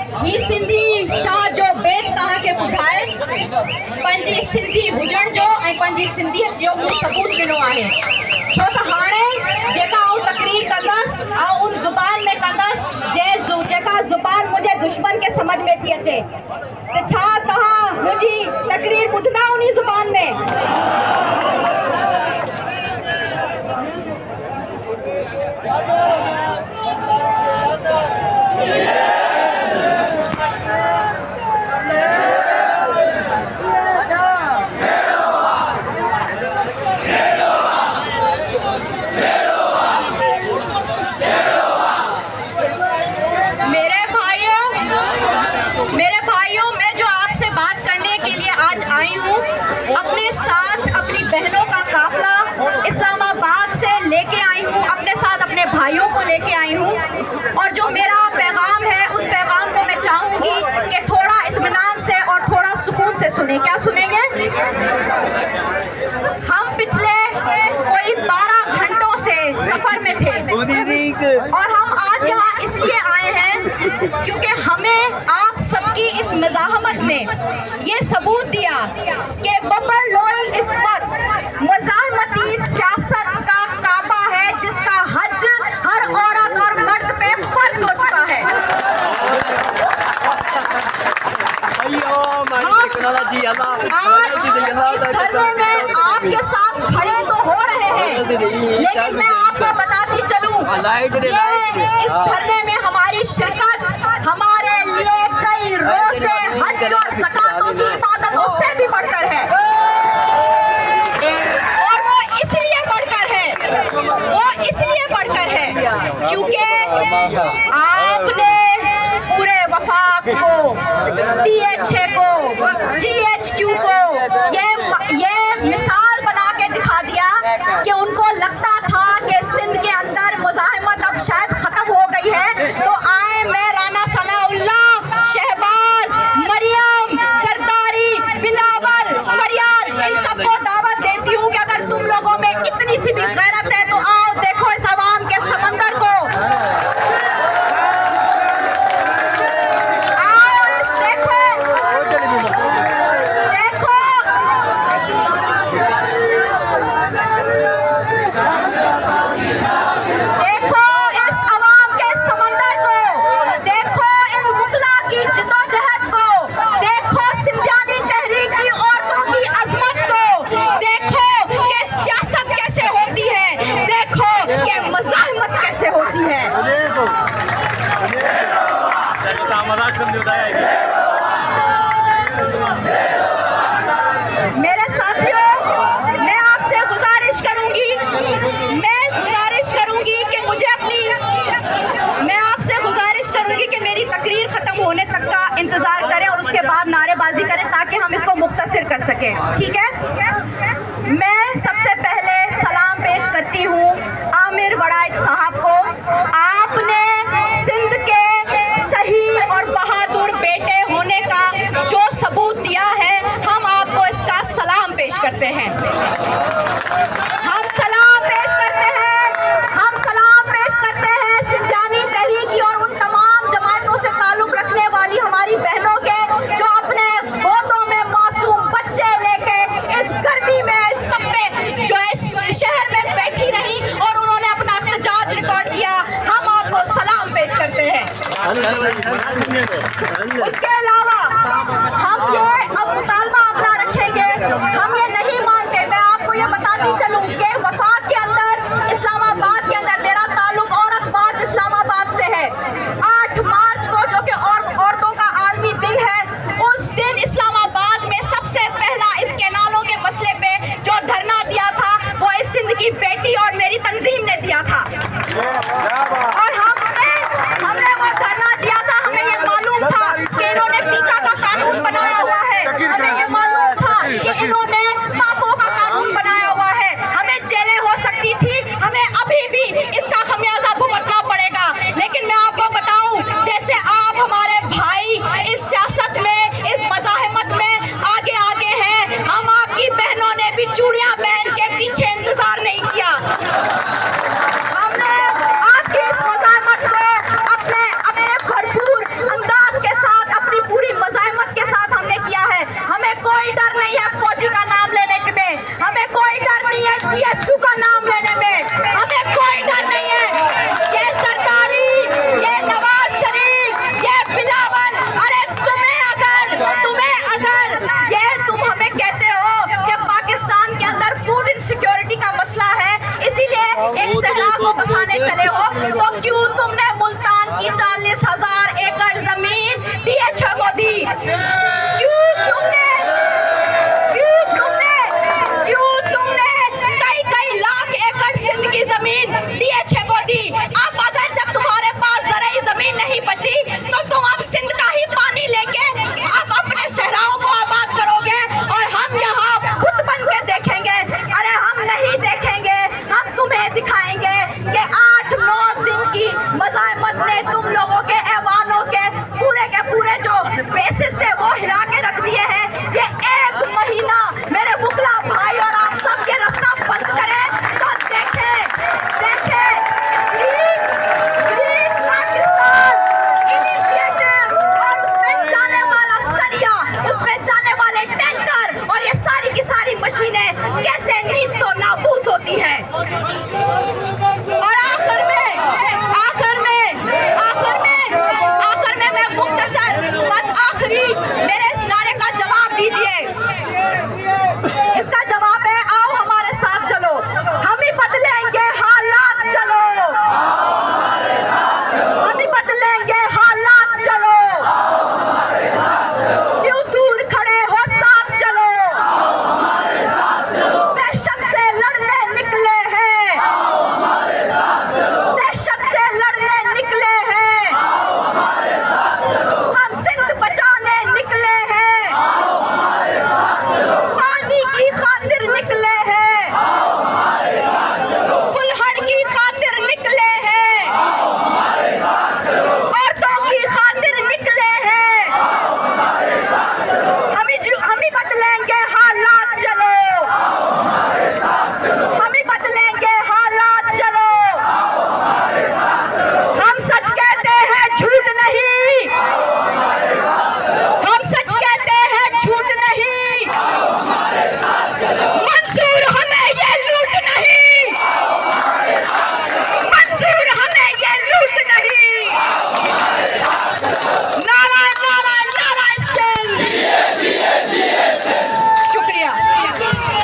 ही सिंधी शाह जो बेत तव्हांखे ॿुधाए पंहिंजी सिंधी हुजण जो ऐं पंहिंजी सिंधियत जो मूं सबूत ॾिनो आहे। छो त हाणे जेका आउं तकरीर कंदसि आउं उन ज़ुबान में कंदसि जेका ज़ुबान मुंहिंजे दुश्मन खे समझ में थी अचे। त छा तव्हां मुंहिंजी तकरीर ॿुधंदा उन ज़ुबान में? मेरे भाइयों, मैं जो आपसे बात करने के लिए आज आई हूँ, अपने साथ अपनी बहनों का काफिला इस्लामाबाद से लेके आई हूँ, अपने साथ अपने भाइयों को लेके आई हूँ। और जो मेरा पैगाम है उस पैगाम को मैं चाहूँगी कि थोड़ा इत्मीनान से और थोड़ा सुकून से सुने। क्या सुनेंगे? हम पिछले कोई 12 घंटों से सफर में थे और हम आज यहाँ इसलिए आए हैं क्योंकि हमें आप सबकी इस मज़ाहमत ने ये सबूत दिया कि बब्बर लोई इस वक्त मज़ाहमती सियासत का काबा है, जिसका हज हर औरत और मर्द पे फर्ज हो चुका है। आज इस धरने में आपके साथ खड़े तो हो रहे हैं, लेकिन मैं आपको बताती चलूं, इस धरने में हमारी शिरकत हमारे लिए कई रोज़े हज और ज़कातों की इबादतों से भी बढ़कर है। और वो इसलिए बढ़कर है क्योंकि आपने पूरे वफाक को, THA को, GHQ को ये मिसाल बना के दिखा दिया कि उनको लगता था कि सिंध के अंदर मुज़ाहिमत अब शायद खत्म हो गई है। तो आए, मैं राना सनाउल्लाह, शहबाज, मरियम, सरदारी, बिलावल, फरियाद, इन सबको दावत देती हूँ कि अगर तुम लोगों में इतनी सी भी गैरत है तो आओ देखो इस अवाम के समंदर को, मेरे साथियों, मैं आपसे गुजारिश करूंगी कि मेरी तकरीर खत्म होने तक का इंतजार करें और उसके बाद नारेबाजी करें ताकि हम इसको मुख्तसर कर सकें। ठीक है? मैं सबसे पहले सलाम पेश करती हूँ आमिर वड़ाइच साहब को। आपने सिंध के सही और बहादुर बेटे होने का जो सबूत दिया है, हम आपको इसका सलाम पेश करते हैं। हम सलाम पेश करते हैं सिंधियानी तहरीक की और उन तमाम जमातों से ताल्लुक़ रखने वाली हमारी बहनों के, जो अपने गोदों में मासूम बच्चे लेके इस गर्मी में, इस तपते जो इस शहर में बैठी रही और उन्होंने अपना एहतजाज रिकॉर्ड किया। हम आपको सलाम पेश करते हैं। उसके